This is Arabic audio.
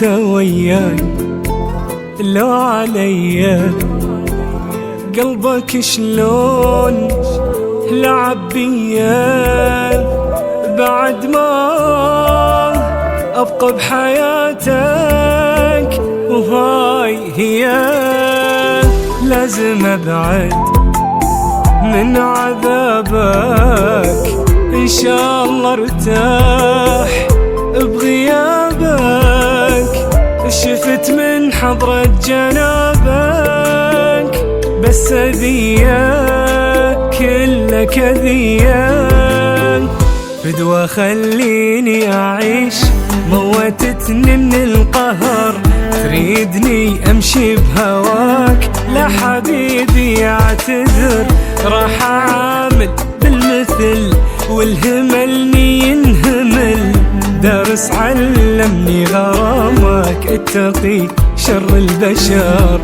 انت وياي لو عليا قلبك شلون لعب بيا بعد ما ابقى بحياتك، وهاي هي لازم ابعد من عذابك، ان شاء الله ارتاح بغيابك، شفت من حضرة جنابك بس اذية كلك اذية، فدوى خليني اعيش موتتني من القهر، تريدني امشي بهواك لا حبيبي اعتذر، راح اعامل بالمثل والهملني ينهمل، درس علمني غرامك اتقي شر البشر.